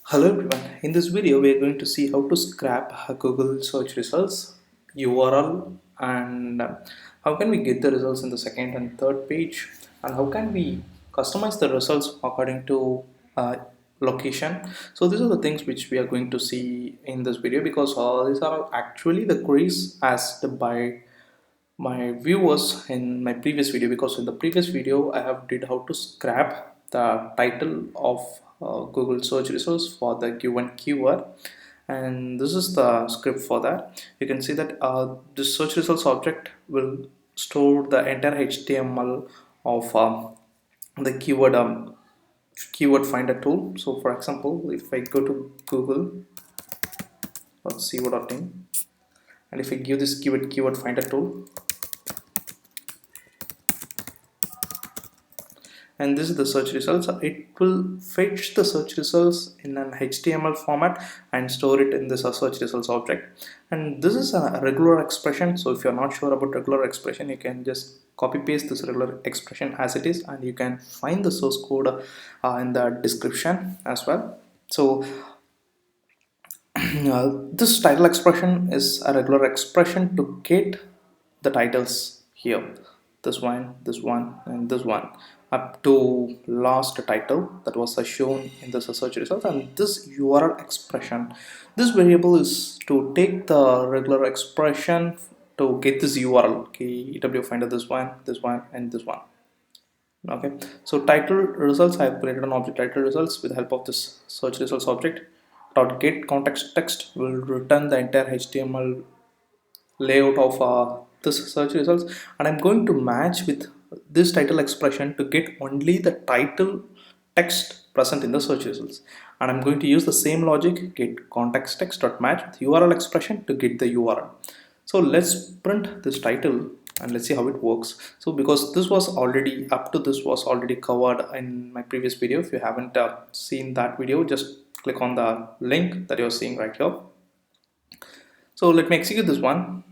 Hello everyone, in this video we are going to see how to scrap Google search results, URL, and how can we get the results in the second and third page, and how can we customize the results according to location. So these are the things which we are going to see in this video, because these are actually the queries asked by my viewers in my previous video, because in the previous video I have did how to scrap the title of Google search results for the given keyword, and this is the script for that. You can see that this search results object will store the entire HTML of the keyword finder tool. So for example, if I go to google.co.in and if I give this keyword finder tool, and this is the search results, it will fetch the search results in an HTML format and store it in this search results object. And this is a regular expression, so if you're not sure about regular expression, you can just copy paste this regular expression as it is, and you can find the source code in the description as well. So this title expression is a regular expression to get the titles here, this one and this one, up to last title that was shown in the search results. And this URL expression, this variable is to take the regular expression to get this URL. Okay, EW finder, this one and this one. Okay, so title results, I have created an object title results with the help of this search results object. Dot get context text will return the entire HTML layout of this search results, and I'm going to match with this title expression to get only the title text present in the search results. And I'm going to use the same logic, get context text dot match with URL expression to get the URL. So let's print this title and let's see how it works. So because this was already covered in my previous video, if you haven't seen that video, just click on the link that you're seeing right here. So let me execute this one.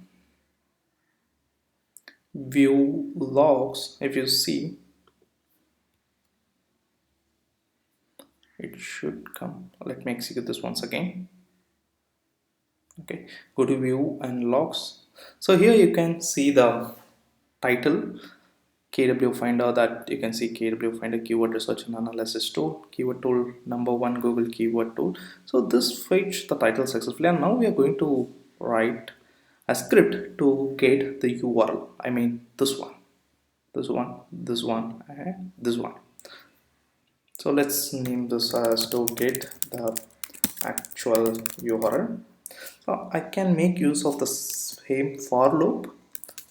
View logs, if you see, it should come. Let me execute this once again. Okay, go to view and logs. So here you can see the title, KW Finder, that you can see KW Finder keyword research and analysis tool, keyword tool number 1, Google keyword tool. So this fetched the title successfully, and now we are going to write a script to get the URL. I mean this one, and this one. So let's name this as to get the actual URL. So I can make use of the same for loop,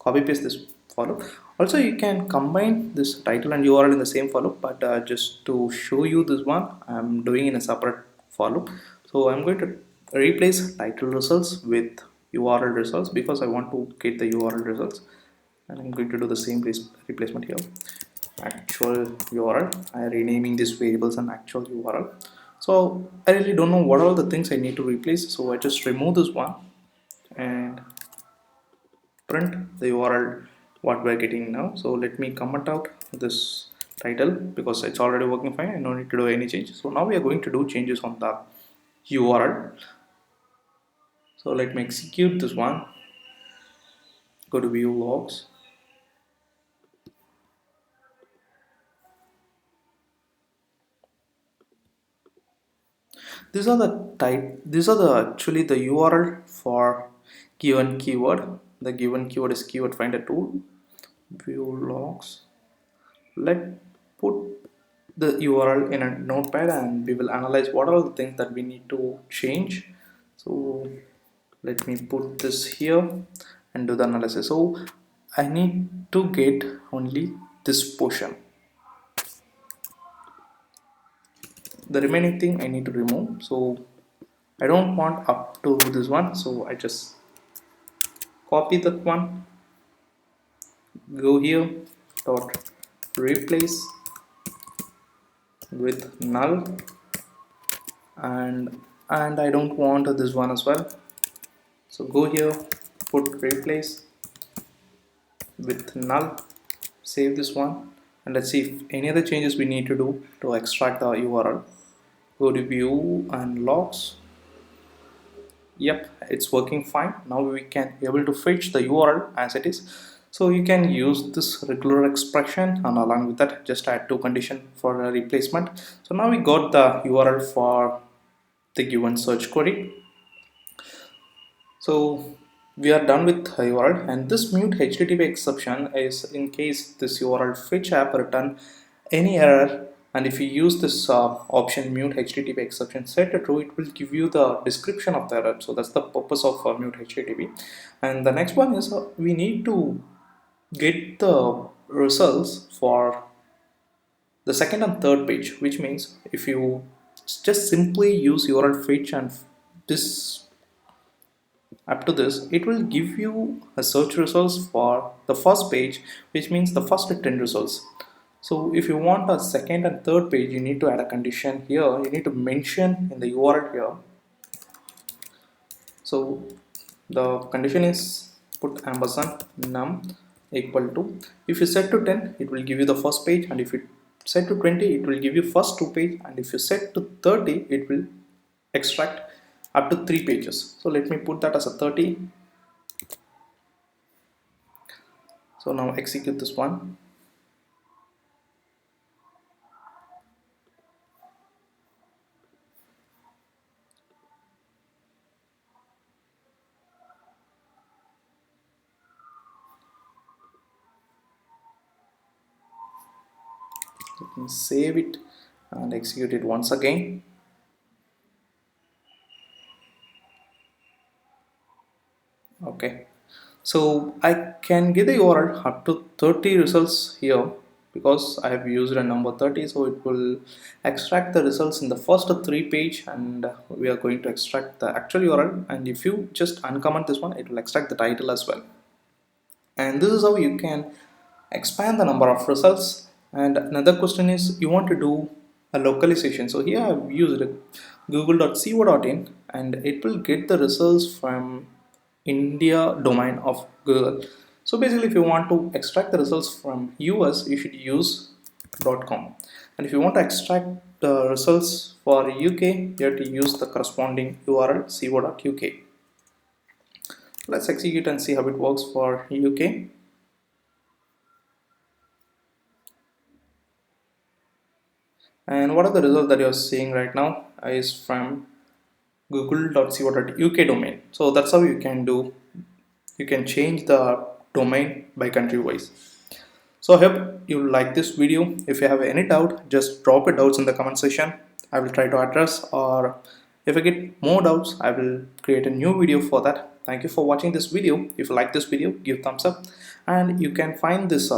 copy paste this for loop. Also you can combine this title and URL in the same for loop, but just to show you this one, I'm doing in a separate for loop. So I'm going to replace title results with URL results because I want to get the URL results, and I'm going to do the same replacement here. Actual URL, I'm renaming these variables an actual URL. So I really don't know what are the things I need to replace, so I just remove this one and print the URL what we're getting now. So let me comment out this title because it's already working fine. I don't need to do any change. So now we are going to do changes on the URL. So let me execute this one. Go to view logs. These are actually the URL for given keyword. The given keyword is keyword finder tool. View logs. Let's put the URL in a notepad and we will analyze what are the things that we need to change. So let me put this here and do the analysis. So I need to get only this portion. The remaining thing I need to remove. So I don't want up to this one, so I just copy that one, go here, dot replace with null, and I don't want this one as well, so go here, put replace with null, save this one, and let's see if any other changes we need to do to extract the URL. Go to view and logs. Yep, it's working fine. Now we can be able to fetch the URL as it is. So you can use this regular expression, and along with that just add two condition for a replacement. So now we got the URL for the given search query. So we are done with URL, and this mute HTTP exception is in case this URL fetch app return any error, and if you use this option mute HTTP exception set to true, it will give you the description of the error. So that's the purpose of mute HTTP. And the next one is we need to get the results for the second and third page, which means if you just simply use URL fetch and this up to this, it will give you a search results for the first page, which means the first 10 results. So if you want a second and third page, you need to add a condition here. You need to mention in the URL here. So the condition is put ampersand num equal to, if you set to 10, it will give you the first page, and if you set to 20, it will give you first two page, and if you set to 30, it will extract up to 3 pages. So let me put that as a 30. So now execute this one. Let me save it and execute it once again. Okay, so I can get the URL up to 30 results here because I have used a number 30, so it will extract the results in the first 3 page, and we are going to extract the actual URL, and if you just uncomment this one, it will extract the title as well. And this is how you can expand the number of results. And another question is, you want to do a localization. So here I've used google.co.in, and it will get the results from India domain of Google. So basically, if you want to extract the results from US, you should use .com, and if you want to extract the results for UK, you have to use the corresponding URL co.uk. Let's execute and see how it works for UK. And what are the results that you're seeing right now is from google.co.uk domain. So that's how you can do, you can change the domain by country wise. So I hope you like this video. If you have any doubt, just drop your doubts in the comment section. I will try to address, or if I get more doubts, I will create a new video for that. Thank you for watching this video. If you like this video, give thumbs up, and you can find this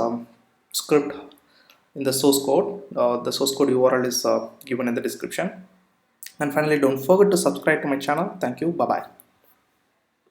script in the source code. The source code URL is given in the description. And finally, don't forget to subscribe to my channel. Thank you. Bye bye.